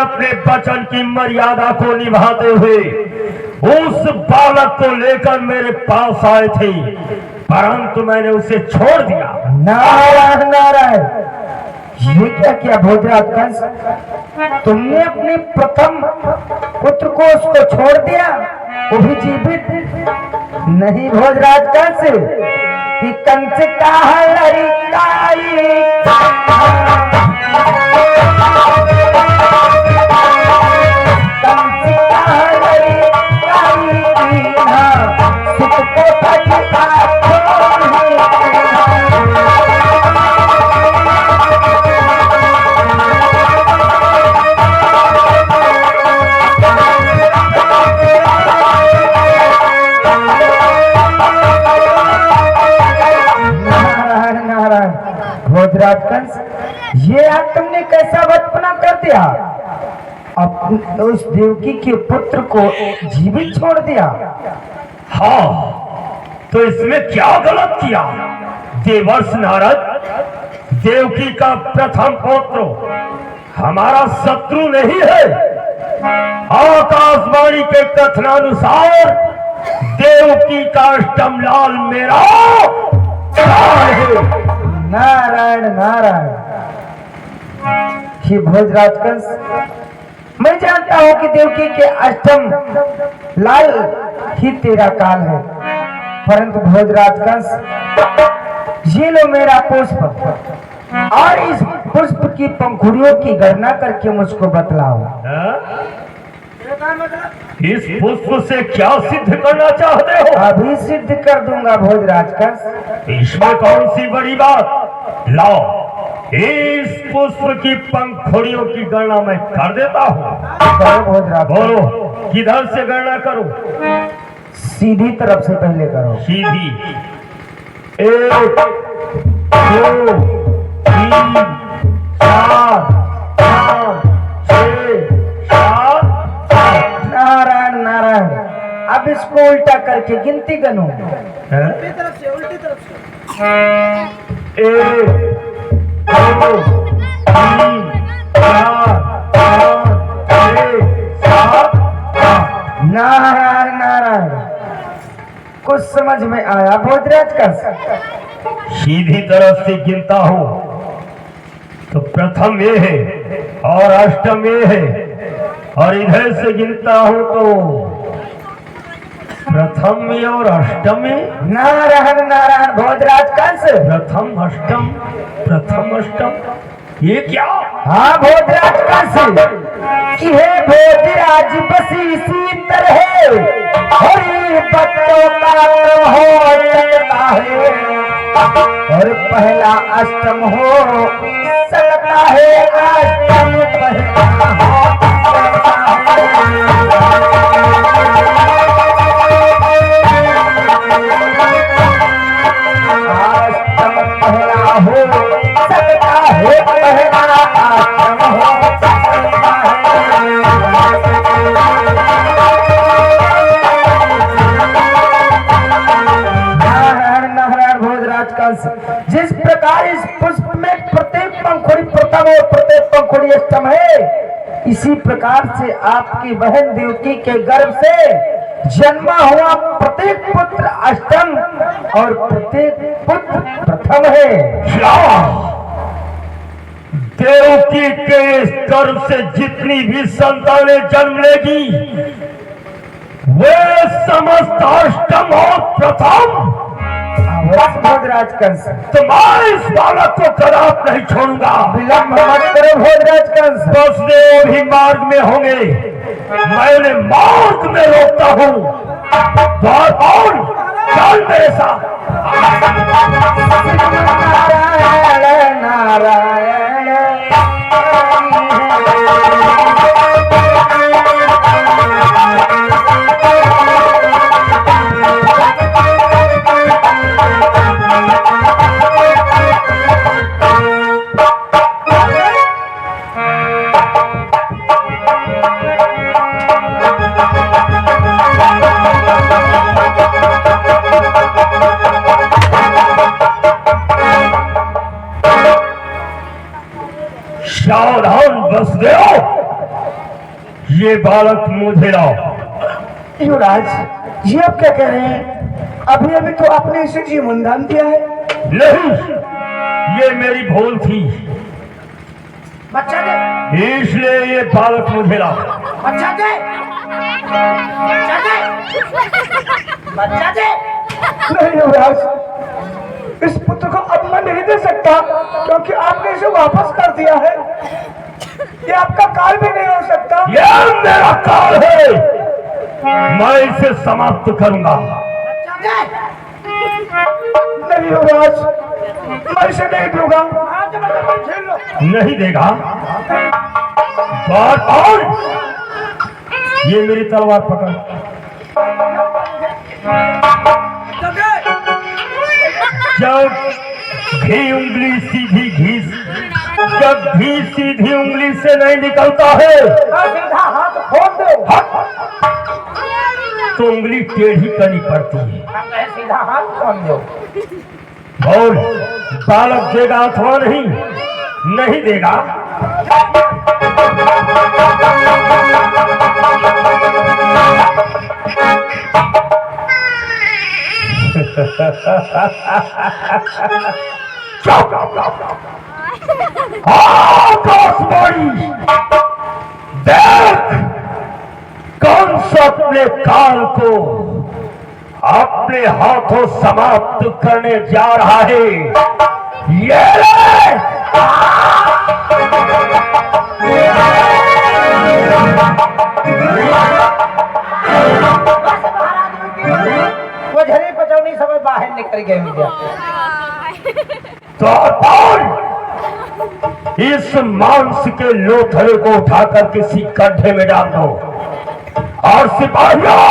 अपने वचन की मर्यादा को निभाते हुए उस बालक को लेकर मेरे पास आए थे, परंतु मैंने उसे छोड़ दिया। नारायण नारायण, ये क्या किया भोजराज कंस? तुमने अपने प्रथम पुत्र को उसको छोड़ दिया, वो भी जीवित? नहीं भोजराज कंस, कि कंस का लड़काई भोजराज कंस, ये आज तुमने कैसा बचपना कर दिया? अब उस देवकी के पुत्र को जीवित छोड़ दिया? हाँ, तो इसमें क्या गलत किया? देवर्ष नारद, देवकी का प्रथम पुत्र हमारा शत्रु नहीं है। आकाशवाणी के कथनानुसार देवकी का अष्टम लाल मेरा है। नारायण नारायण, हे भोजराज कंस, मैं जानता हूं कि देवकी के अष्टम लाल ही तेरा काल है, परंतु भोजराज कंस, ये लो मेरा पुष्प, और इस पुष्प की पंखुड़ियों की गणना करके मुझको बतलाओ। इस पुष्प से क्या सिद्ध करना चाहते हो? अभी सिद्ध कर दूंगा भोजराज कंस। इसमें कौन सी बड़ी बात? लाओ, इस पुष्प की पंखुड़ियों की गणना मैं कर देता हूँ। भोजराज, बोलो, किधर से गणना करूं? सीधी तरफ से पहले करो। सीधी। 1 2 3 4 5 6 7 8। नारायण नारायण, अब इसको उल्टा करके गिनती गनो। उल्टी तरफ से 1 2 3 4 5 6 7 8। नारायण नारायण, कुछ समझ में आया भोजराज का? सीधी तरफ से गिनता हूं तो प्रथम ये है और अष्टम ये है, और इधर से गिनता हूं तो प्रथम और अष्टम। नारायण नारायण भोजराज कंस, प्रथम अष्टम ये क्या? हाँ भोजराज कंस, ये भोजराज बसी सीतर है, हरी बच्चों का क्रम हो सकता है, और पहला अष्टम हो सकता है, अष्टम पहला हो सकता है। जिस प्रकार इस पुष्प में प्रत्येक पंखुड़ी प्रथम और प्रत्येक पंखुड़ी अष्टम है, इसी प्रकार से आपकी बहन देवकी के गर्भ से जन्मा हुआ प्रत्येक पुत्र अष्टम और प्रत्येक पुत्र प्रथम है। देवकी के गर्भ से जितनी भी संतानें जन्म लेगी वे समस्त अष्टम और प्रथम। भोजराज कंस, तो मैं इस बालक को कदाप नहीं छोड़ूंगा। विलंब मत करो भोजराज कंस। वसुदेव भी मार्ग में होंगे, मैं उन्हें मार्ग में रोकता हूँ। कौन चल मेरे साथ। नारायण नारायण, सावधान वसुदेव, ये बालक मुझे लाओ। युवराज, ये आप क्या कह रहे हैं? अभी अभी तो आपने इसे जीवनदान दिया है। नहीं, ये मेरी भूल थी, बच्चा दे, इसलिए ये बालक मुझे लाओ। बच्चा दे, बच्चा दे, बच्चा दे। नहीं युवराज, इस पुत्र को अब मैं नहीं दे सकता, क्योंकि आपने इसे वापस कर दिया है। ये आपका काल भी नहीं हो सकता। ये मेरा काल है, मैं इसे समाप्त करूंगा। बच्चा दे। नहीं युवराज, मैं इसे नहीं दूंगा। आज बच्चा खेल लो। नहीं देगा? बात और ये मेरी तलवार पकड़। तो दे। जब घी उंगली सीधी घी, जब घी सीधी उंगली से नहीं निकलता है सीधा हाथ खोल दो। तो उंगली टेढ़ी करनी पड़ती है। हम कहे सीधा हाथ खोल दो। बोल, बालक देगा अथवा नहीं? नहीं देगा? देख, कौन सा अपने काल को अपने हाथों समाप्त करने जा रहा है। ये ले! वो झरी पचौनी सब बाहर निकल गए मुझे। तो कौन इस मांस के लोथड़े को उठाकर किसी गड्ढे में डाल दो, और सिपाहियों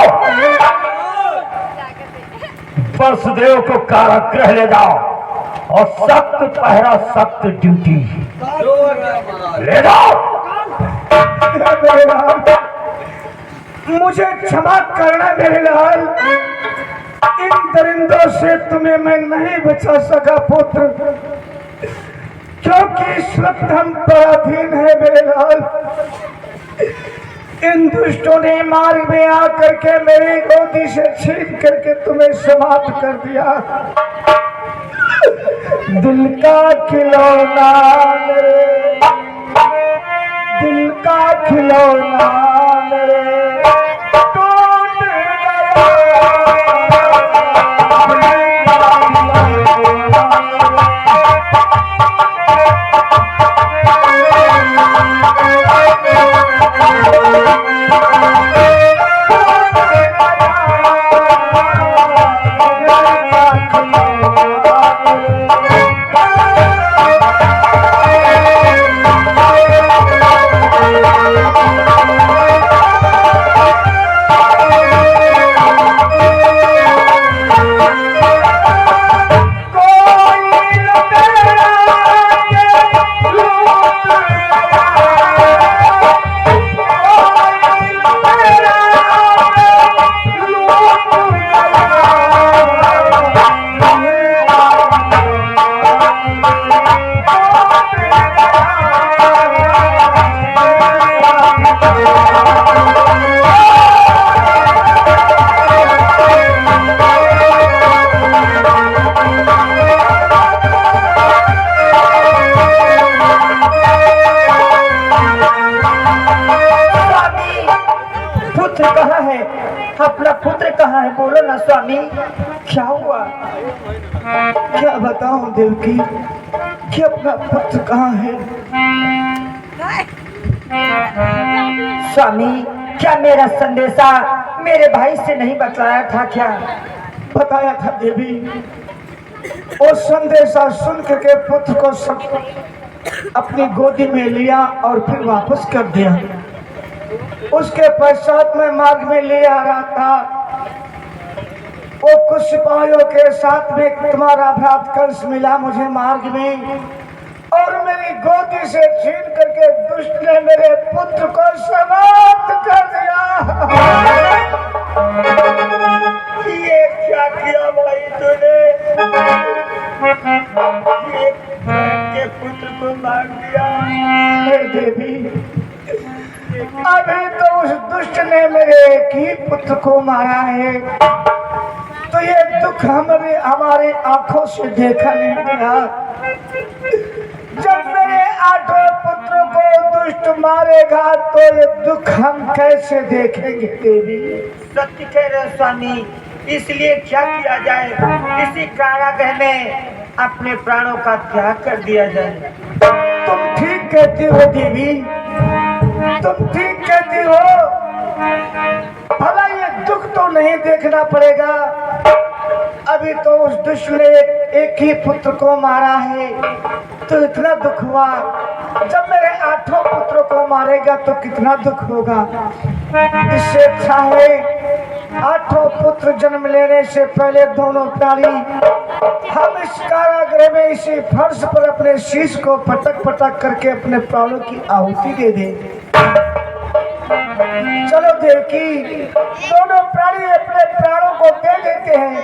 वसुदेव को कारागृह ले जाओ, और सख्त पहरा, सख्त ड्यूटी ले जाओ। मुझे क्षमा करना मेरे लाल, इन दरिंदों से तुम्हें मैं नहीं बचा सका पुत्र, क्योंकि इस वक्त हम पराधीन है मेरे लाल। इन दुष्टों ने मार्ग में आकर के मेरी गोदी से छीन करके तुम्हें समाप्त कर दिया। दिल का खिलौना मेरे, दिल का खिलौना मेरे टूट अपना पुत्र कहाँ है? बोलो ना स्वामी, क्या हुआ? क्या बताऊं देवकी कि अपना पुत्र कहाँ है? स्वामी, क्या मेरा संदेशा मेरे भाई से नहीं बतलाया था क्या? बताया था देवी। वो संदेशा सुन के पुत्र को सब अपनी गोदी में लिया और फिर वापस कर दिया। उसके पश्चात मैं मार्ग में ले आ रहा था, वो कुछ सिपाहियों के साथ में तुम्हारा भ्रात कंस मिला मुझे मार्ग में, और मेरी गोदी से छीन करके दुष्ट ने मेरे पुत्र को समाप्त कर दिया। ये क्या किया भाई तूने? ये पुत्र को मार दिया। देवी, अभी तो उस दुष्ट ने मेरे एक ही पुत्र को मारा है तो ये दुख हमने हमारे आंखों से देखा नहीं गया। जब मेरे 8 पुत्रों को दुष्ट मारेगा तो ये दुख हम कैसे देखेंगे देवी? सत्य कह रहे हो स्वामी, इसलिए क्या किया जाए, इसी कारागृह में अपने प्राणों का त्याग कर दिया जाए। तुम ठीक कहती हो देवी, तुम ठीक कहती हो। भला ये दुख तो नहीं देखना पड़ेगा। अभी तो उस दुष्ट ने एक ही पुत्र को मारा है तो इतना दुख हुआ। जब मेरे 8 पुत्रों को मारेगा तो कितना दुख होगा। इससे अच्छा है 8 पुत्र जन्म लेने से पहले दोनों प्राणी हम इस कारागृह में इसी फर्श पर अपने शीश को पटक पटक करके अपने प्राणों की आहुति दे दें। चलो देवकी, दोनों प्राणी अपने प्राणों को दे देते हैं।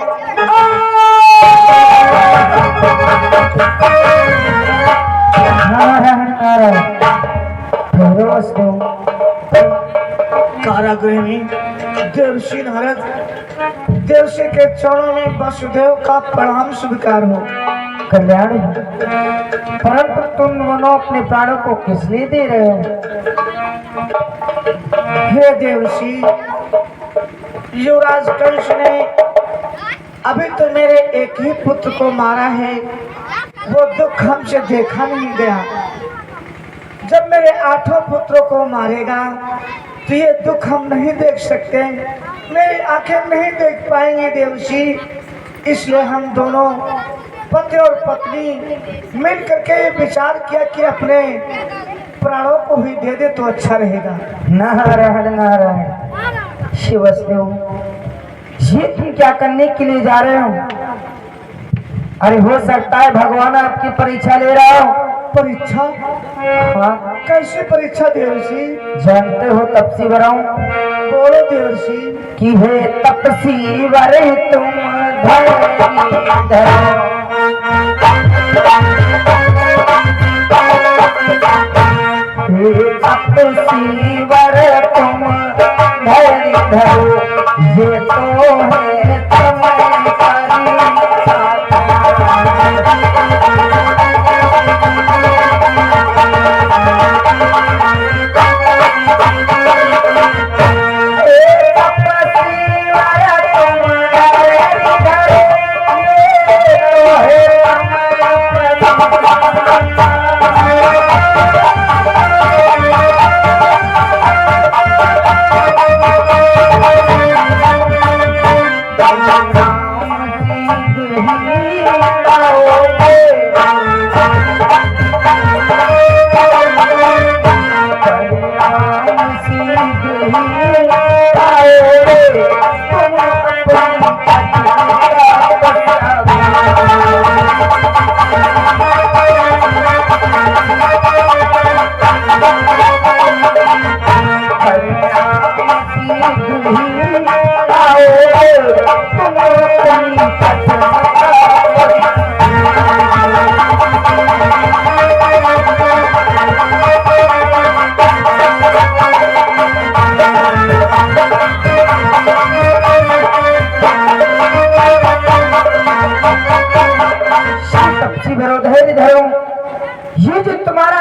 नारायण नारायण। कारागृह में देवर्षि नारद, देवर्षि के चरणों में वसुदेव का प्रणाम स्वीकार हो। कल्याण हो। परंतु तुम दोनों अपने प्राणों को किस लिए दे रहे हो? हे देवर्षि, युवराज कंस ने अभी तो मेरे एक ही पुत्र को मारा है, वो दुख हमसे देखा नहीं गया। जब मेरे 8 पुत्रों को मारेगा तो ये दुख हम नहीं देख सकते, मेरी आंखें नहीं देख पाएंगे देवर्षि। इसलिए हम दोनों पति और पत्नी मिल करके ये विचार किया कि अपने प्राणों को ही दे दे तो अच्छा रहेगा। नारायण नारायण। शिवस्देव, ये तुम क्या करने के लिए जा रहे हो? अरे हो सकता है भगवान आपकी परीक्षा ले रहा हो। परीक्षा? हाँ। कैसी परीक्षा देवर्षि? जानते हो तपसी वराऊं? बोलो देवर्षि। कि हे तपसी वर तुम तपसी वर तुम धैर्य धरो, ये तो है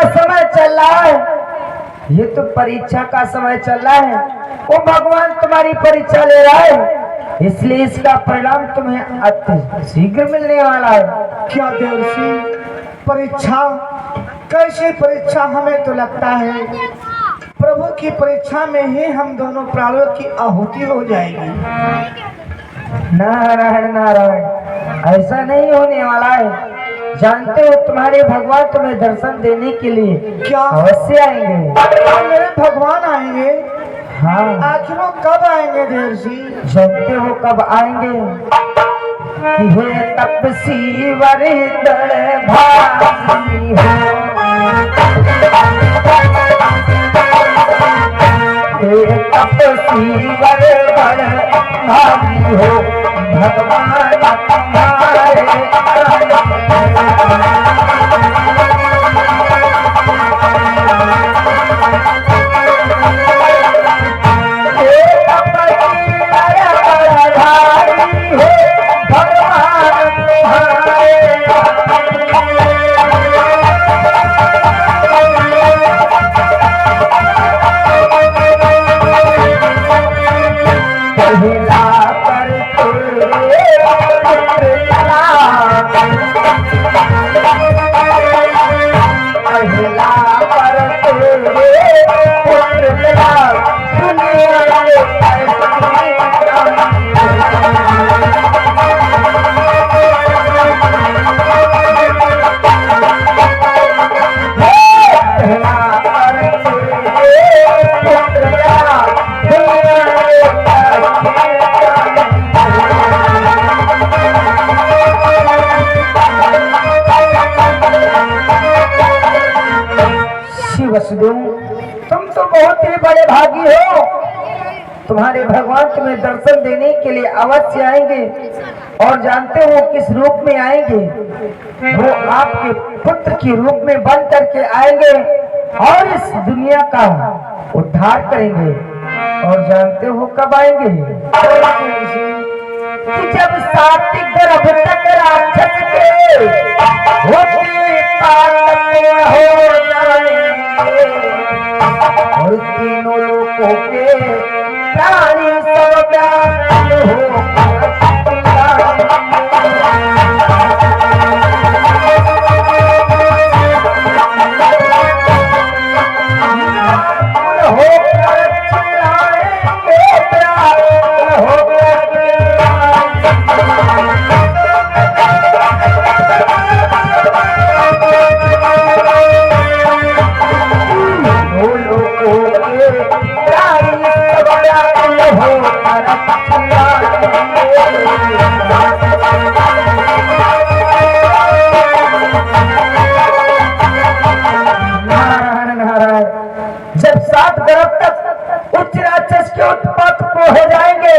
समय ये तो परीक्षा का समय चल रहा है। वो भगवान तुम्हारी परीक्षा ले रहा है, इसलिए इसका परिणाम तुम्हें अति शीघ्र मिलने वाला है। क्या देवर्षि, परीक्षा? कैसी परीक्षा? हमें तो लगता है प्रभु की परीक्षा में ही हम दोनों प्राणों की आहुति हो जाएगी। नारायण नारायण, ऐसा नहीं होने वाला है। जानते हो तुम्हारे भगवान तुम्हें दर्शन देने के लिए क्या अवश्य आएंगे। मेरे भगवान आएंगे? हाँ। आखिर वो कब आएंगे देवर्षि? जानते हो कब आएंगे? हे तपसी वर दड़ भागी हो, हे तपसी वर दड़ भागी हो, भगवान तुम्हारे बड़े भागी हो, तुम्हारे भगवान तुम्हें दर्शन देने के लिए अवश्य आएंगे। और जानते हो किस रूप में आएंगे? वो आपके पुत्र के रूप में बन करके आएंगे और इस दुनिया का उद्धार करेंगे। और जानते हो कब आएंगे? कि जब सात्विक गर्भ तक राक्षस के होती ताकत हो जाएंगे और तीनों लोगों के प्राणी सब व्याकुल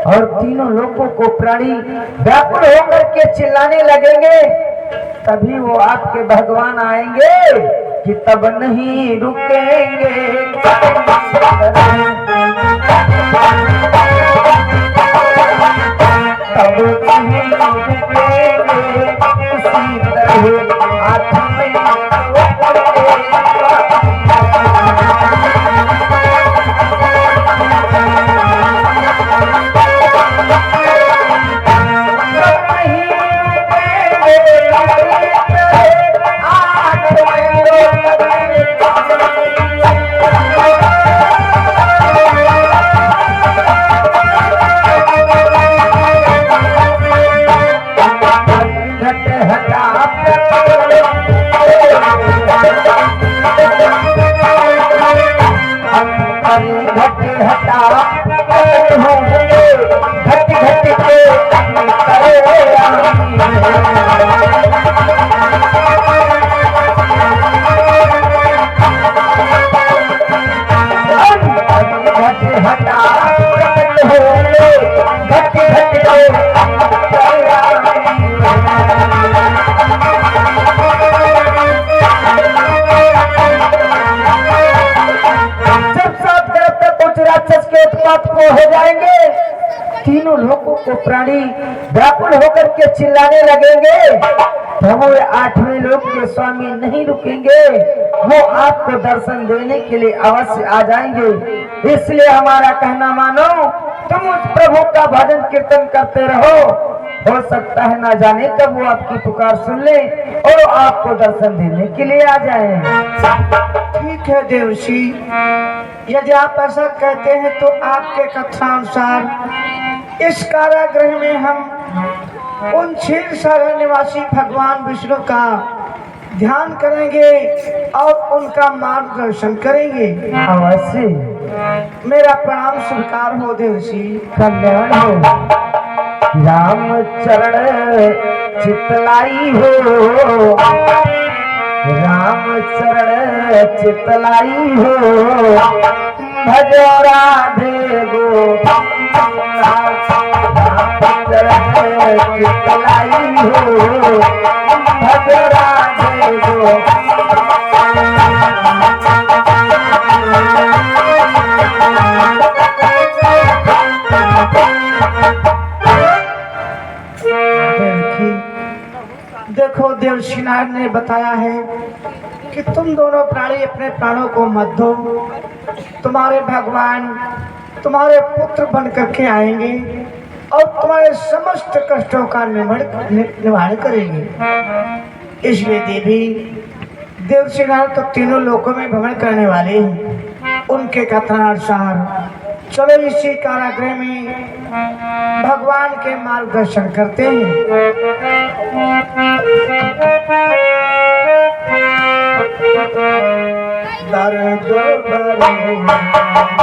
और तीनों लोगों को प्राणी व्याकुल होकर के चिल्लाने लगेंगे, तभी वो आपके भगवान आएंगे कि तब नहीं रुकेंगे। तब नहीं रुकेंगे, इसी तरह आत्मा हो जाएंगे। तीनों लोगों को प्राणी व्याकुल होकर के चिल्लाने लगेंगे, तो वो 8वें लोक के स्वामी नहीं रुकेंगे, वो आपको दर्शन देने के लिए अवश्य आ जाएंगे। इसलिए हमारा कहना मानो, तुम उस प्रभु का भजन कीर्तन करते रहो, हो सकता है ना जाने कब वो आपकी पुकार सुन ले और आपको दर्शन देने के लिए आ जाए। ठीक है देवशी, यदि आप ऐसा कहते हैं तो आपके कथानुसार इस कारागृह में हम उन क्षीरसागर निवासी भगवान विष्णु का ध्यान करेंगे और उनका मार्गदर्शन करेंगे। अवश्य। मेरा प्रणाम स्वीकार हो देवशी। कल्याण हो। राम चरण चितलाई हो, राम चरण चितलाई हो, भजो राधे गोविंदा। राम चरण चितलाई हो, भजो राधे गोविंदा। देखो देवशिनार ने बताया है कि तुम दोनों प्राणी अपने प्राणों को मत दो, तुम्हारे भगवान तुम्हारे पुत्र बन करके आएंगे और तुम्हारे समस्त कष्टों का निवारण करेंगे। इसलिए देवी देवशिनार तो तीनों लोकों में भ्रमण करने वाले हैं। उनके कथनानुसार चलो इसी कारागृह में भगवान के मार्गदर्शन करते हैं। दर्द